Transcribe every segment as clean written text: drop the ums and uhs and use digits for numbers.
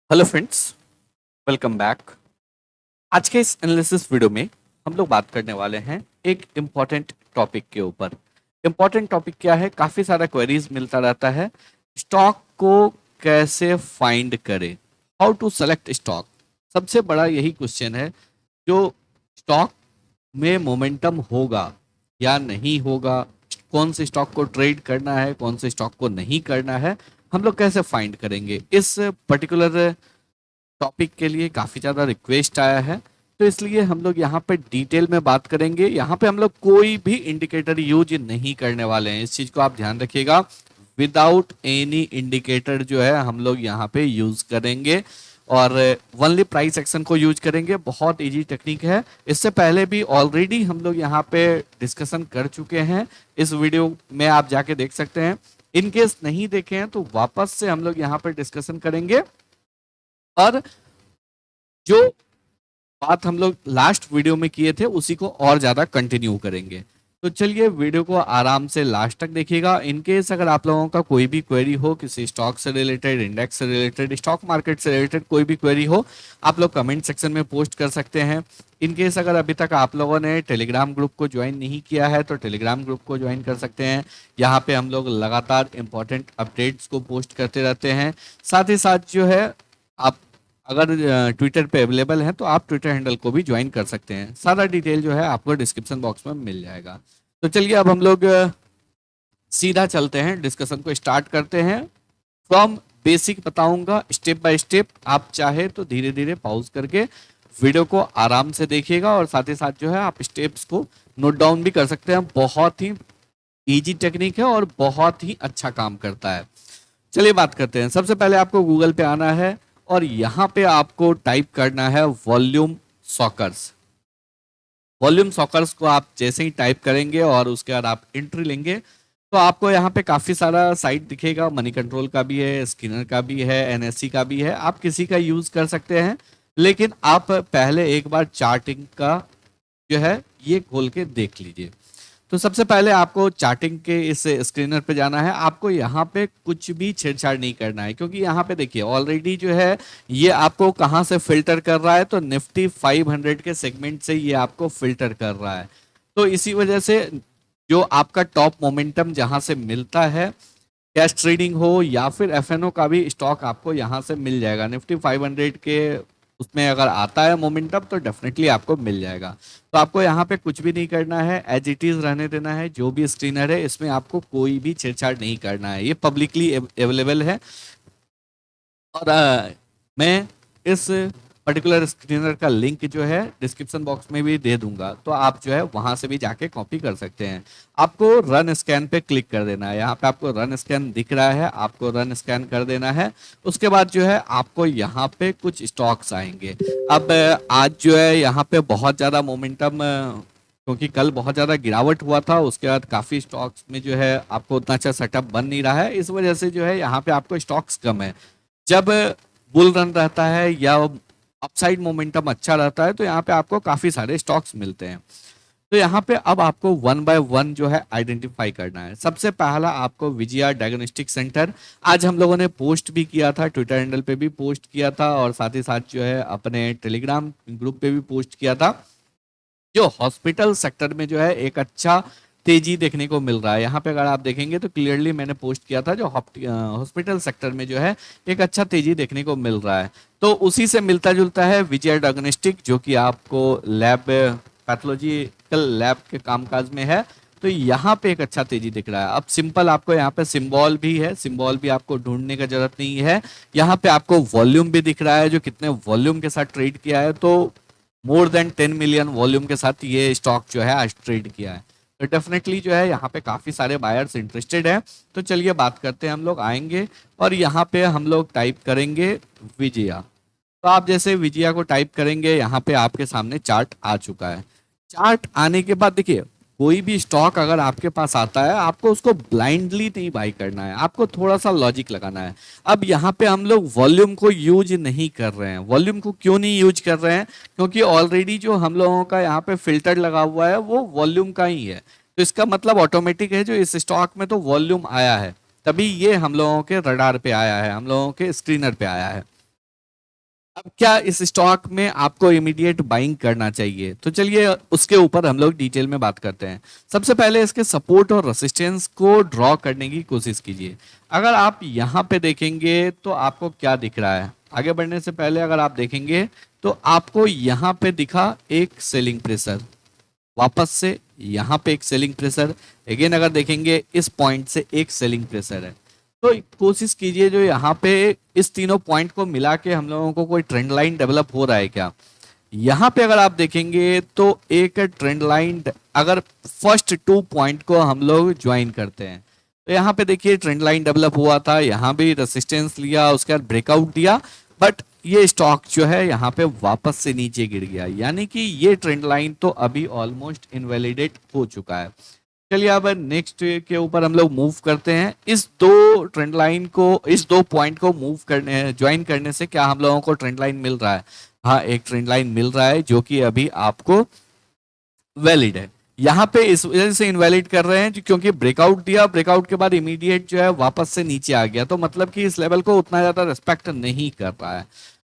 Hello friends, welcome back. आज के इस एनालिसिस वीडियो में हम लोग बात करने वाले हैं एक इम्पॉर्टेंट टॉपिक के ऊपर। इम्पॉर्टेंट टॉपिक क्या है? काफ़ी सारा क्वेरीज मिलता रहता है। स्टॉक को कैसे फाइंड करें, हाउ टू सेलेक्ट स्टॉक। सबसे बड़ा यही क्वेश्चन है, जो स्टॉक में मोमेंटम होगा या नहीं होगा, कौन से स्टॉक को ट्रेड करना है, कौन से स्टॉक को नहीं करना है, हम लोग कैसे फाइंड करेंगे। इस पर्टिकुलर टॉपिक के लिए काफ़ी ज़्यादा रिक्वेस्ट आया है, तो इसलिए हम लोग यहाँ पे डिटेल में बात करेंगे। यहाँ पे हम लोग कोई भी इंडिकेटर यूज नहीं करने वाले हैं, इस चीज़ को आप ध्यान रखिएगा। विदाउट एनी इंडिकेटर जो है हम लोग यहाँ पे यूज करेंगे और ओनली प्राइस एक्शन को यूज करेंगे। बहुत इजी टेक्निक है, इससे पहले भी ऑलरेडी हम लोग यहाँ पे डिस्कशन कर चुके हैं। इस वीडियो में आप जाके देख सकते हैं। इन केस नहीं देखे हैं तो वापस से हम लोग यहाँ पे डिस्कशन करेंगे और जो बात हम लोग लास्ट वीडियो में किए थे उसी को और ज्यादा कंटिन्यू करेंगे। तो चलिए वीडियो को आराम से लास्ट तक देखिएगा। इन केस अगर आप लोगों का कोई भी क्वेरी हो, किसी स्टॉक से रिलेटेड, इंडेक्स से रिलेटेड, स्टॉक मार्केट से रिलेटेड कोई भी क्वेरी हो, आप लोग कमेंट सेक्शन में पोस्ट कर सकते हैं। इन केस अगर अभी तक आप लोगों ने टेलीग्राम ग्रुप को ज्वाइन नहीं किया है तो टेलीग्राम ग्रुप को ज्वाइन कर सकते हैं। यहाँ पे हम लोग लगातार इंपॉर्टेंट अपडेट्स को पोस्ट करते रहते हैं। साथ ही साथ जो है, आप अगर ट्विटर पे अवेलेबल है तो आप ट्विटर हैंडल को भी ज्वाइन कर सकते हैं। सारा डिटेल जो है आपको डिस्क्रिप्शन बॉक्स में मिल जाएगा। तो चलिए अब हम लोग सीधा चलते हैं, डिस्कशन को स्टार्ट करते हैं। फ्रॉम बेसिक बताऊंगा स्टेप बाय स्टेप। आप चाहे तो धीरे धीरे पॉज करके वीडियो को आराम से देखिएगा और साथ ही साथ जो है आप स्टेप्स को नोट डाउन भी कर सकते हैं। बहुत ही इजी टेक्निक है और बहुत ही अच्छा काम करता है। चलिए बात करते हैं। सबसे पहले आपको गूगल पे आना है और यहाँ पे आपको टाइप करना है वॉल्यूम सॉकर्स। वॉल्यूम सॉकर्स को आप जैसे ही टाइप करेंगे और उसके बाद आप एंट्री लेंगे तो आपको यहाँ पे काफ़ी सारा साइट दिखेगा। मनी कंट्रोल का भी है, स्किनर का भी है, एनएससी का भी है। आप किसी का यूज़ कर सकते हैं, लेकिन आप पहले एक बार चार्टिंग का जो है ये खोल के देख लीजिए। तो सबसे पहले आपको चार्टिंग के इस स्क्रीनर पे जाना है। आपको यहाँ पे कुछ भी छेड़छाड़ नहीं करना है, क्योंकि यहाँ पे देखिए ऑलरेडी जो है ये आपको कहाँ से फिल्टर कर रहा है, तो निफ्टी 500 के सेगमेंट से ये आपको फिल्टर कर रहा है। तो इसी वजह से जो आपका टॉप मोमेंटम जहाँ से मिलता है, कैश ट्रेडिंग हो या फिर एफएनओ का भी स्टॉक आपको यहाँ से मिल जाएगा। निफ्टी 500 के उसमें अगर आता है मोमेंटम तो डेफिनेटली आपको मिल जाएगा। तो आपको यहाँ पे कुछ भी नहीं करना है, एज इट इज रहने देना है। जो भी स्क्रीनर है इसमें आपको कोई भी छेड़छाड़ नहीं करना है, ये पब्लिकली अवेलेबल है। और मैं इस पर्टिकुलर स्क्रीनर का लिंक जो है डिस्क्रिप्शन बॉक्स में भी दे दूंगा, तो आप जो है वहां से भी जाके कॉपी कर सकते हैं। आपको रन स्कैन पे क्लिक कर देना है। यहाँ पे आपको रन स्कैन दिख रहा है, आपको रन स्कैन कर देना है। उसके बाद जो है आपको यहाँ पे कुछ स्टॉक्स आएंगे। अब आज जो है यहाँ पे बहुत ज़्यादा मोमेंटम, क्योंकि कल बहुत ज़्यादा गिरावट हुआ था, उसके बाद काफ़ी स्टॉक्स में जो है आपको उतना अच्छा सेटअप बन नहीं रहा है। इस वजह से जो है यहाँ पे आपको स्टॉक्स कम है। जब बुल रन रहता है या अपसाइड मोमेंटम अच्छा रहता है तो यहाँ पे आपको काफी सारे स्टॉक्स मिलते हैं। तो यहाँ पे अब आपको वन बाय वन जो है आइडेंटिफाई करना है। सबसे पहला आपको विजया डायग्नोस्टिक सेंटर, आज हम लोगों ने पोस्ट भी किया था, ट्विटर हैंडल पे भी पोस्ट किया था और साथ ही साथ जो है अपने टेलीग्राम ग्रुप पे भी पोस्ट किया था। जो हॉस्पिटल सेक्टर में जो है एक अच्छा तेजी देखने को मिल रहा है। यहाँ पे अगर आप देखेंगे तो क्लियरली मैंने पोस्ट किया था, जो हॉस्पिटल सेक्टर में जो है एक अच्छा तेजी देखने को मिल रहा है। तो उसी से मिलता जुलता है विजय डायग्नोस्टिक, जो कि आपको लैब, पैथोलॉजिकल लैब के कामकाज में है। तो यहाँ पे एक अच्छा तेजी दिख रहा है। अब सिंपल आपको यहाँ पे सिंबल भी है, सिंबल भी आपको ढूंढने का जरूरत नहीं है। यहाँ पे आपको वॉल्यूम भी दिख रहा है, जो कितने वॉल्यूम के साथ ट्रेड किया है। तो मोर देन 10 मिलियन वॉल्यूम के साथ ये स्टॉक जो है आज ट्रेड किया है। तो डेफिनेटली जो है यहाँ पे काफी सारे बायर्स इंटरेस्टेड हैं। तो चलिए बात करते हैं, हम लोग आएंगे और यहाँ पे हम लोग टाइप करेंगे विजया। तो आप जैसे विजया को टाइप करेंगे, यहाँ पे आपके सामने चार्ट आ चुका है। चार्ट आने के बाद देखिए, कोई भी स्टॉक अगर आपके पास आता है आपको उसको ब्लाइंडली नहीं बाई करना है, आपको थोड़ा सा लॉजिक लगाना है। अब यहाँ पे हम लोग वॉल्यूम को यूज नहीं कर रहे हैं। वॉल्यूम को क्यों नहीं यूज कर रहे हैं? क्योंकि ऑलरेडी जो हम लोगों का यहाँ पे फिल्टर लगा हुआ है वो वॉल्यूम का ही है। तो इसका मतलब ऑटोमेटिक है, जो इस स्टॉक में तो वॉल्यूम आया है तभी ये हम लोगों के रडार पे आया है, हम लोगों के स्क्रीनर पे आया है। अब क्या इस स्टॉक में आपको इमीडिएट बाइंग करना चाहिए, तो चलिए उसके ऊपर हम लोग डिटेल में बात करते हैं। सबसे पहले इसके सपोर्ट और रेसिस्टेंस को ड्रॉ करने की कोशिश कीजिए। अगर आप यहाँ पे देखेंगे तो आपको क्या दिख रहा है, आगे बढ़ने से पहले अगर आप देखेंगे तो आपको यहाँ पे दिखा एक सेलिंग प्रेशर, वापस से यहाँ पे एक सेलिंग प्रेशर, अगेन अगर देखेंगे इस पॉइंट से एक सेलिंग प्रेशर है। तो कोशिश कीजिए जो यहाँ पे इस तीनों पॉइंट को मिला के हम लोगों को कोई ट्रेंड लाइन डेवलप हो रहा है क्या। यहाँ पे अगर आप देखेंगे तो एक ट्रेंड लाइन, अगर फर्स्ट 2 पॉइंट को हम लोग ज्वाइन करते हैं तो यहाँ पे देखिए ट्रेंड लाइन डेवलप हुआ था, यहाँ भी रेसिस्टेंस लिया, उसके बाद ब्रेकआउट दिया, बट ये स्टॉक जो है यहाँ पे वापस से नीचे गिर गया, यानी कि ये ट्रेंड लाइन तो अभी ऑलमोस्ट इनवैलिडेट हो चुका है। चलिए अब नेक्स्ट के ऊपर हम लोग मूव करते हैं। इस दो ट्रेंड लाइन को, इस 2 पॉइंट को मूव करने, ज्वाइन करने से क्या हम लोगों को ट्रेंड लाइन मिल रहा है? हाँ, एक ट्रेंड लाइन मिल रहा है जो कि अभी आपको वैलिड है। यहाँ पे इस वजह से इनवैलिड कर रहे हैं क्योंकि ब्रेकआउट दिया, ब्रेकआउट के बाद इमीडिएट जो है वापस से नीचे आ गया, तो मतलब कि इस लेवल को उतना ज्यादा रिस्पेक्ट नहीं कर रहा है।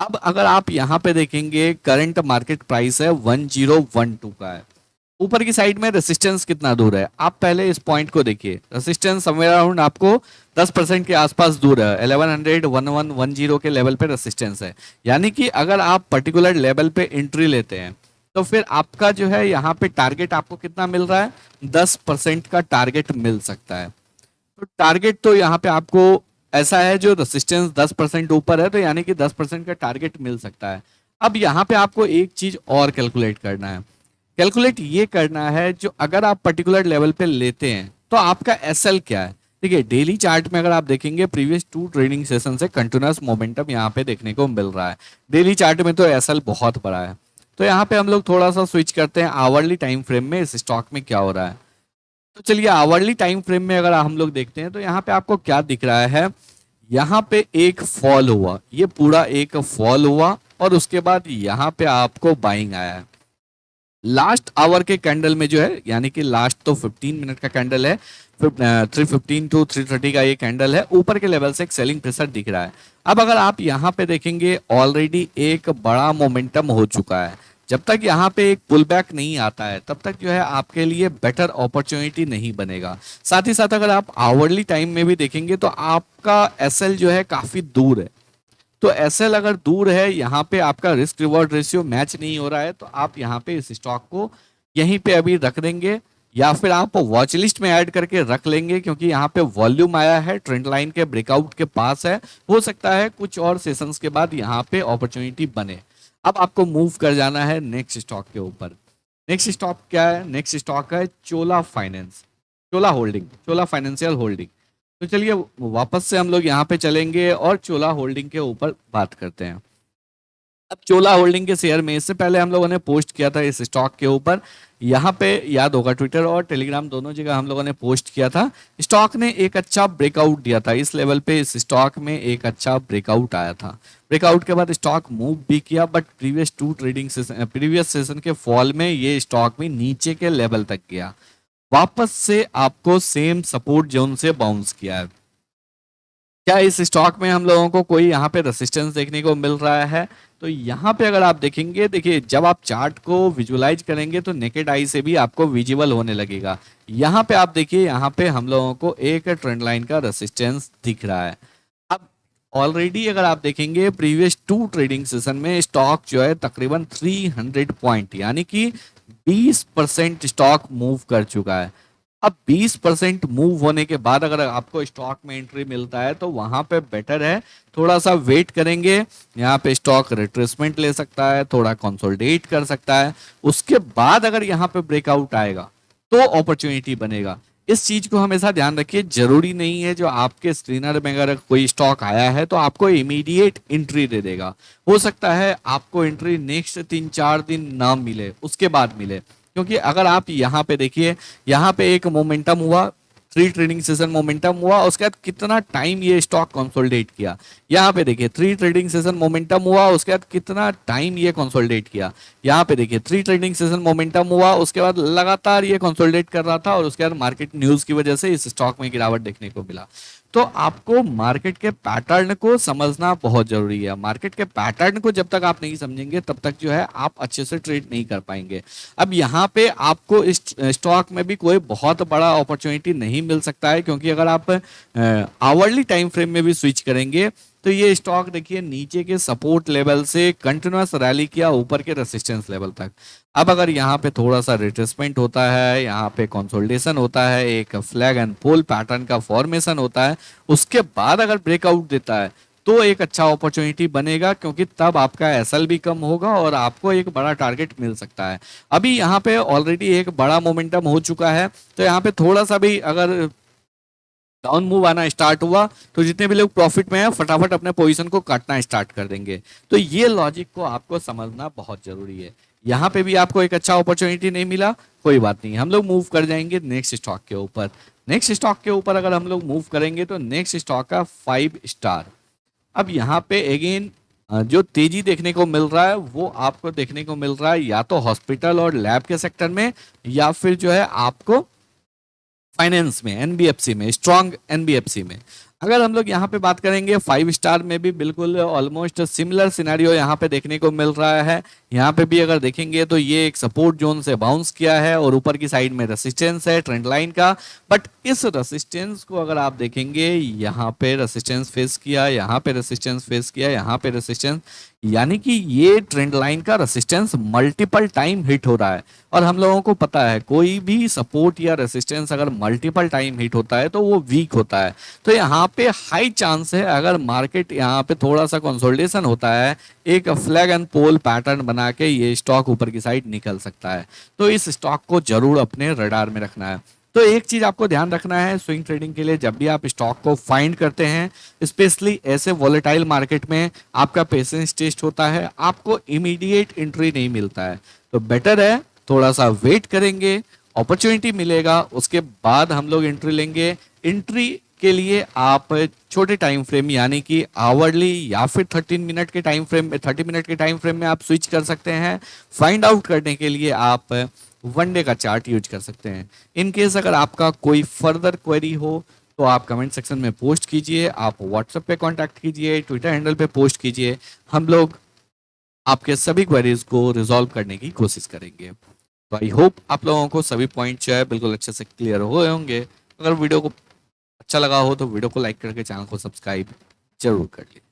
अब अगर आप यहाँ पे देखेंगे करंट मार्केट प्राइस है 1012 का है, ऊपर की साइड में रेसिस्टेंस कितना दूर है आप पहले इस पॉइंट को देखिए। रेसिस्टेंस समवेयर अराउंड आपको 10% के आसपास दूर है, 1100 के लेवल पे रेसिस्टेंस है, यानी कि अगर आप पर्टिकुलर लेवल पे एंट्री लेते हैं तो फिर आपका जो है यहाँ पे टारगेट आपको कितना मिल रहा है, 10% का टारगेट मिल सकता है। तो टारगेट तो यहाँ पे आपको ऐसा है जो रेसिस्टेंस 10% ऊपर है, तो यानी कि 10% का टारगेट मिल सकता है। अब यहाँ पे आपको एक चीज और कैलकुलेट करना है, कैलकुलेट ये करना है जो अगर आप पर्टिकुलर लेवल पे लेते हैं तो आपका एसएल क्या है। देखिए डेली चार्ट में अगर आप देखेंगे प्रीवियस 2 ट्रेडिंग सेशन से कंटिन्यूअस मोमेंटम यहाँ पे देखने को मिल रहा है, डेली चार्ट में तो एसएल बहुत बड़ा है। तो यहाँ पे हम लोग थोड़ा सा स्विच करते हैं आवरली टाइम फ्रेम में इस स्टॉक में क्या हो रहा है। तो चलिए आवरली टाइम फ्रेम में अगर हम लोग देखते हैं तो यहाँ पे आपको क्या दिख रहा है, यहाँ पे एक फॉल हुआ, ये पूरा एक फॉल हुआ और उसके बाद यहाँ पे आपको बाइंग आया है। लास्ट आवर के कैंडल में जो है, यानी कि लास्ट तो 15 मिनट का कैंडल है, 315 टू 330 का ये कैंडल है, ऊपर के लेवल से एक सेलिंग प्रेशर दिख रहा है। अब अगर आप यहाँ पे देखेंगे ऑलरेडी एक बड़ा मोमेंटम हो चुका है, जब तक यहाँ पे एक पुल बैक नहीं आता है तब तक जो है आपके लिए बेटर अपॉर्चुनिटी नहीं बनेगा। साथ ही साथ अगर आप आवरली टाइम में भी देखेंगे तो आपका एसएल जो है काफी दूर है, तो एसएल अगर दूर है, यहाँ पे आपका रिस्क रिवॉर्ड रेशियो मैच नहीं हो रहा है, तो आप यहाँ पे इस स्टॉक को यहीं पे अभी रख देंगे या फिर आप वॉच लिस्ट में ऐड करके रख लेंगे, क्योंकि यहाँ पे वॉल्यूम आया है, ट्रेंड लाइन के ब्रेकआउट के पास है, हो सकता है कुछ और सेशंस के बाद यहाँ पे अपॉर्चुनिटी बने। अब आपको मूव कर जाना है नेक्स्ट स्टॉक के ऊपर। नेक्स्ट स्टॉक क्या है? नेक्स्ट स्टॉक है चोला फाइनेंस, चोला होल्डिंग, चोला फाइनेंशियल होल्डिंग। तो चलिए वापस से हम लोग यहाँ पे चलेंगे और चोला होल्डिंग के ऊपर बात करते हैं। अब चोला होल्डिंग के शेयर में इससे पहले हम लोगों ने पोस्ट किया था इस स्टॉक के ऊपर, यहाँ पे याद होगा ट्विटर और टेलीग्राम दोनों जगह हम लोगों ने पोस्ट किया था। स्टॉक ने एक अच्छा ब्रेकआउट दिया था, इस लेवल पे इस स्टॉक में एक अच्छा ब्रेकआउट आया था। ब्रेकआउट के बाद स्टॉक मूव भी किया, बट प्रीवियस सेशन के फॉल में ये स्टॉक भी नीचे के लेवल तक गया, वापस से आपको सेम सपोर्ट जोन से बाउंस किया है। क्या इस स्टॉक में हम लोगों को कोई यहाँ पे रेसिस्टेंस देखने को मिल रहा है? तो यहाँ पे अगर आप देखेंगे, देखिए जब आप चार्ट को विजुअलाइज करेंगे तो नेकेड आई से भी आपको विजिबल होने लगेगा। यहाँ पे आप देखिए, यहाँ पे हम लोगों को एक ट्रेंड लाइन का रेसिस्टेंस दिख रहा है। अब ऑलरेडी अगर आप देखेंगे प्रीवियस 2 ट्रेडिंग सेशन में स्टॉक जो है तकरीबन 300 पॉइंट यानी कि 20% स्टॉक मूव कर चुका है। अब 20% मूव होने के बाद अगर आपको स्टॉक में एंट्री मिलता है तो वहां पे बेटर है थोड़ा सा वेट करेंगे, यहाँ पे स्टॉक रिट्रेसमेंट ले सकता है, थोड़ा कंसोलिडेट कर सकता है, उसके बाद अगर यहाँ पे ब्रेकआउट आएगा तो अपॉर्चुनिटी बनेगा। इस चीज को हमेशा ध्यान रखिए, जरूरी नहीं है जो आपके स्क्रीनर में अगर कोई स्टॉक आया है तो आपको इमीडिएट एंट्री दे देगा, हो सकता है आपको एंट्री नेक्स्ट 3-4 दिन ना मिले, उसके बाद मिले। क्योंकि अगर आप यहाँ पे देखिए, यहाँ पे एक मोमेंटम हुआ, 3 ट्रेडिंग सेशन मोमेंटम हुआ, उसके बाद कितना टाइम ये स्टॉक कंसोलिडेट किया। यहाँ पे देखिए 3 ट्रेडिंग सेशन मोमेंटम हुआ, उसके बाद कितना टाइम ये कंसोलिडेट किया। यहाँ पे देखिए 3 ट्रेडिंग सेशन मोमेंटम हुआ, उसके बाद लगातार ये कंसोलिडेट कर रहा था और उसके बाद मार्केट न्यूज की वजह से इस स्टॉक में गिरावट देखने को मिला। तो आपको मार्केट के पैटर्न को समझना बहुत जरूरी है। मार्केट के पैटर्न को जब तक आप नहीं समझेंगे तब तक जो है आप अच्छे से ट्रेड नहीं कर पाएंगे। अब यहाँ पे आपको इस स्टॉक में भी कोई बहुत बड़ा अपॉर्चुनिटी नहीं मिल सकता है, क्योंकि अगर आप आवरली टाइम फ्रेम में भी स्विच करेंगे तो ये स्टॉक देखिए नीचे के सपोर्ट लेवल से कंटिन्यूअस रैली किया ऊपर के रेसिस्टेंस लेवल तक। अब अगर यहाँ पे थोड़ा सा रिट्रेसमेंट होता है, यहाँ पे कंसोलिडेशन होता है, एक फ्लैग एंड पोल पैटर्न का फॉर्मेशन होता है, उसके बाद अगर ब्रेकआउट देता है तो एक अच्छा अपॉर्चुनिटी बनेगा, क्योंकि तब आपका एसएल भी कम होगा और आपको एक बड़ा टारगेट मिल सकता है। अभी यहाँ पे ऑलरेडी एक बड़ा मोमेंटम हो चुका है, तो यहाँ पे थोड़ा सा भी अगर डाउन मूव आना स्टार्ट हुआ तो जितने भी लोग प्रॉफिट में हैं फटाफट अपने पोजीशन को काटना स्टार्ट कर देंगे। तो ये लॉजिक को आपको समझना बहुत जरूरी है। यहाँ पे भी आपको एक अच्छा अपॉर्चुनिटी नहीं मिला, कोई बात नहीं, हम लोग मूव कर जाएंगे नेक्स्ट स्टॉक के ऊपर। नेक्स्ट स्टॉक के ऊपर अगर हम लोग मूव करेंगे तो नेक्स्ट स्टॉक का 5 स्टार। अब यहाँ पे अगेन जो तेजी देखने को मिल रहा है वो आपको देखने को मिल रहा है या तो हॉस्पिटल और लैब के सेक्टर में, या फिर जो है आपको फाइनेंस में, एनबीएफसी में, स्ट्रॉन्ग एनबीएफसी में। अगर हम लोग यहाँ पे बात करेंगे 5 स्टार में भी बिल्कुल ऑलमोस्ट सिमिलर सिनेरियो यहाँ पे देखने को मिल रहा है। यहाँ पे भी अगर देखेंगे तो ये एक सपोर्ट जोन से बाउंस किया है और ऊपर की साइड में रेसिस्टेंस है ट्रेंड लाइन का। बट इस रेसिस्टेंस को अगर आप देखेंगे, यहाँ पे रेसिस्टेंस फेस किया, यहाँ पे रेसिस्टेंस फेस किया, यहाँ पे रेसिस्टेंस, यानी कि ये ट्रेंड लाइन का रेसिस्टेंस मल्टीपल टाइम हिट हो रहा है। और हम लोगों को पता है कोई भी सपोर्ट या रेसिस्टेंस अगर मल्टीपल टाइम हिट होता है तो वो वीक होता है। तो यहाँ पे हाई चांस है अगर मार्केट यहाँ पे थोड़ा सा कंसोलिडेशन होता है, एक फ्लैग एंड पोल पैटर्न बना के ये स्टॉक ऊपर की साइड निकल सकता है। तो इस स्टॉक को जरूर अपने रडार में रखना है। तो एक चीज आपको ध्यान रखना है स्विंग ट्रेडिंग के लिए, जब भी आप स्टॉक को फाइंड करते हैं, स्पेशली ऐसे वॉलेटाइल मार्केट में आपका पेशेंस टेस्ट होता है, आपको इमीडिएट एंट्री नहीं मिलता है। तो बेटर है थोड़ा सा वेट करेंगे, अपॉर्चुनिटी मिलेगा, उसके बाद हम लोग एंट्री लेंगे। एंट्री के लिए आप छोटे टाइम फ्रेम यानी कि आवरली या फिर 13 मिनट के टाइम फ्रेम में, 30 मिनट के टाइम फ्रेम में आप स्विच कर सकते हैं। फाइंड आउट करने के लिए आप वन डे का चार्ट यूज कर सकते हैं। इन केस अगर आपका कोई फर्दर क्वेरी हो तो आप कमेंट सेक्शन में पोस्ट कीजिए, आप व्हाट्सएप पे कांटेक्ट कीजिए, ट्विटर हैंडल पे पोस्ट कीजिए, हम लोग आपके सभी क्वेरीज को रिजॉल्व करने की कोशिश करेंगे। तो आई होप आप लोगों को सभी पॉइंट जो है बिल्कुल अच्छे से क्लियर हुए होंगे। अगर वीडियो को अच्छा लगा हो तो वीडियो को लाइक करके चैनल को सब्सक्राइब जरूर कर लीजिए।